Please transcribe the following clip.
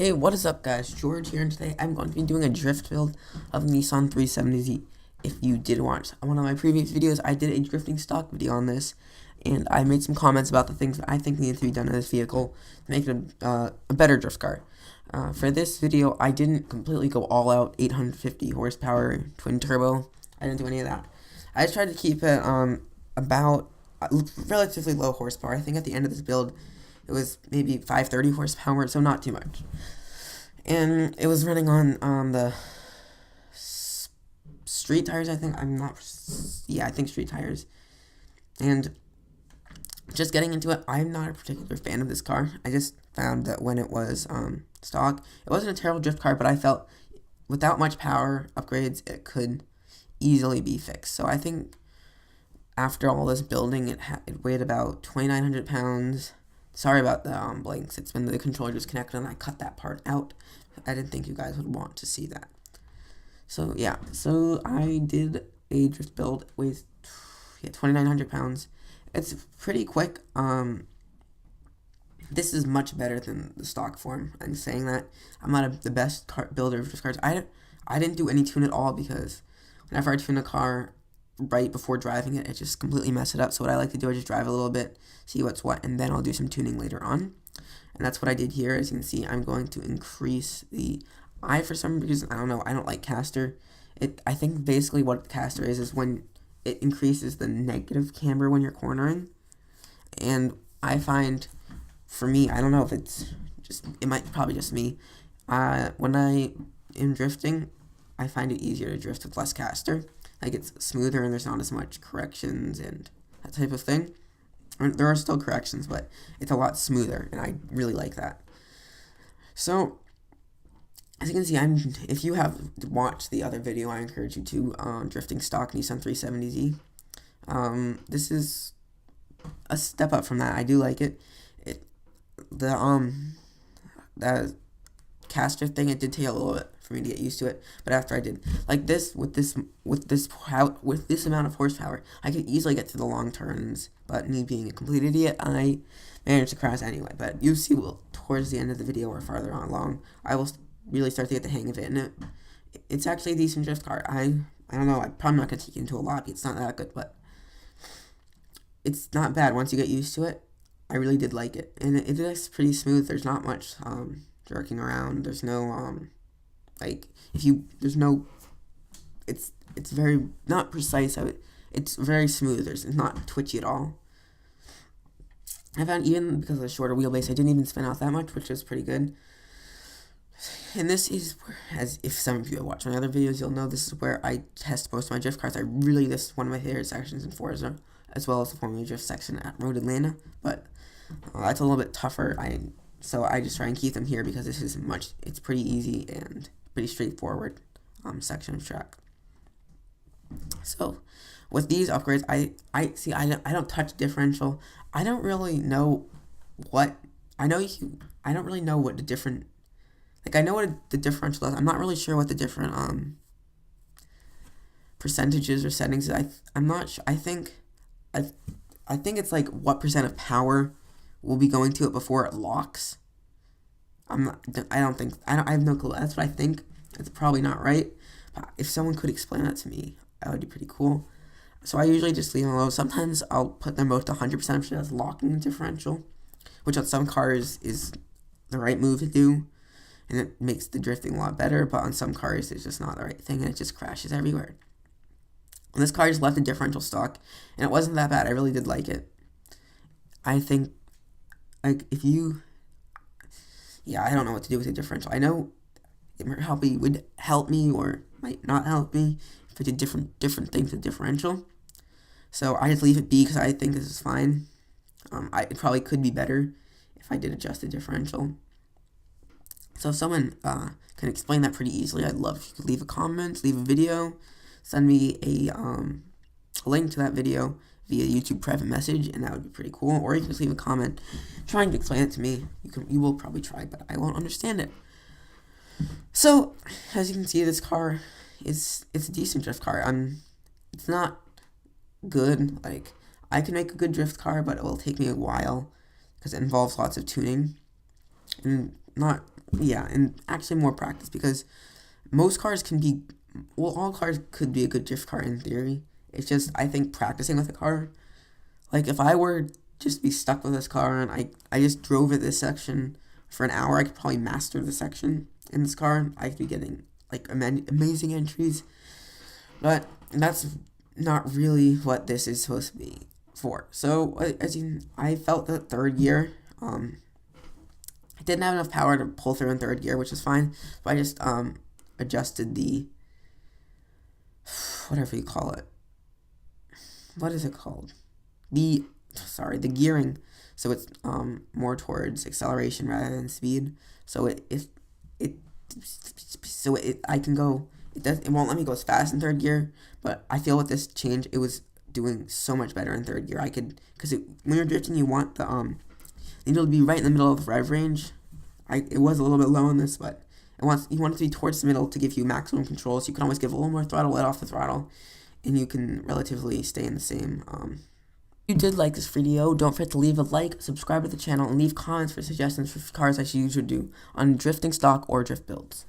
Hey, what is up guys? George here, and today I'm going to be doing a drift build of Nissan 370Z. If you did watch one of my previous videos, I did a drifting stock video on this, and I made some comments about the things that I think need to be done to this vehicle to make it a better drift car. For this video, I didn't completely go all out 850 horsepower twin turbo. I didn't do any of that. I just tried to keep it about relatively low horsepower. I think at the end of this build, it was maybe 530 horsepower, so not too much. And it was running on the street tires, I think. I think street tires. And just getting into it, I'm not a particular fan of this car. I just found that when it was stock, it wasn't a terrible drift car, but I felt without much power upgrades, it could easily be fixed. So I think after all this building, it weighed about 2,900 pounds. Sorry about the blinks. It's when the controller just connected and I cut that part out. I didn't think you guys would want to see that. So yeah, so I did a drift build with 2,900 pounds. It's pretty quick. This is much better than the stock form. I'm saying that. I'm not the best builder of drift cars. I didn't do any tune at all because whenever I tune a car right before driving it, just completely mess it up. So what I like to do is just drive a little bit, see what's what, and then I'll do some tuning later on. And that's what I did here. As you can see, I'm going to increase the for some reason, I don't know, I don't like caster. I think basically what caster is when it increases the negative camber when you're cornering. And I find, for me, I don't know if it's just, probably just me. When I am drifting, I find it easier to drift with less caster. Like, it's smoother and there's not as much corrections and that type of thing. There are still corrections, but it's a lot smoother, and I really like that. So, as you can see, if you have watched the other video, I encourage you to drifting stock Nissan 370Z. This is a step up from that. I do like it. The caster thing, it did take a little bit for me to get used to it, but after I did, like this with this amount of horsepower, I could easily get to the long turns. But me being a complete idiot, I managed to crash anyway. But you see, towards the end of the video or farther on along, I will really start to get the hang of it, and it's actually a decent drift car. I don't know. I'm probably not gonna take you into a lobby. It's not that good, but it's not bad once you get used to it. I really did like it, and it is pretty smooth. There's not much jerking around. There's no it's very not precise. It's very smooth. It's not twitchy at all. I found even because of the shorter wheelbase, I didn't even spin out that much, which was pretty good. And this is where, as if some of you have watched my other videos, you'll know this is where I test most of my drift cars. This is one of my favorite sections in Forza, as well as the Formula Drift section at Road Atlanta. But that's a little bit tougher. So I just try and keep them here because it's pretty easy and pretty straightforward section of track. So with these upgrades, I don't touch differential. I don't really know what I don't really know what the different, like, I know what the differential is. I'm not really sure what the different percentages or settings is. I'm not sure. I think it's like what percent of power will be going to it before it locks. I have no clue. That's what I think. It's probably not right. But if someone could explain that to me, that would be pretty cool. So I usually just leave them low. Sometimes I'll put them both to 100% if that's locking the differential, which on some cars is the right move to do, and it makes the drifting a lot better. But on some cars, it's just not the right thing, and it just crashes everywhere. And this car just left the differential stock, and it wasn't that bad. I really did like it. I think, like, I don't know what to do with the differential. I know it would help me or might not help me if I did different things with differential. So I just leave it be because I think this is fine. It probably could be better if I did adjust the differential. So if someone can explain that pretty easily, I'd love if you could leave a comment, leave a video, send me a link to that video via YouTube private message, and that would be pretty cool. Or you can just leave a comment trying to explain it to me. You will probably try, but I won't understand it. So as you can see, this car it's a decent drift car. It's not good. Like, I can make a good drift car, but it will take me a while because it involves lots of tuning. And not, yeah, and actually more practice, because most cars can be, well, all cars could be a good drift car in theory. It's just, I think practicing with a car, like if I were just to be stuck with this car and I just drove it this section for an hour, I could probably master the section in this car. I could be getting like amazing entries, but that's not really what this is supposed to be for. So as you, I felt that third gear, I didn't have enough power to pull through in third gear, which is fine. But I just adjusted the, whatever you call it. What is it called? The gearing. So it's more towards acceleration rather than speed. So it so I can go. It won't let me go as fast in third gear, but I feel with this change it was doing so much better in third gear. I could, because when you're drifting you want the needle to be right in the middle of the rev range. It was a little bit low on this, but you want it to be towards the middle to give you maximum control. So you can always give a little more throttle, let off the throttle, and you can relatively stay in the same. If you did like this video, don't forget to leave a like, subscribe to the channel, and leave comments for suggestions for cars I should use or do on drifting stock or drift builds.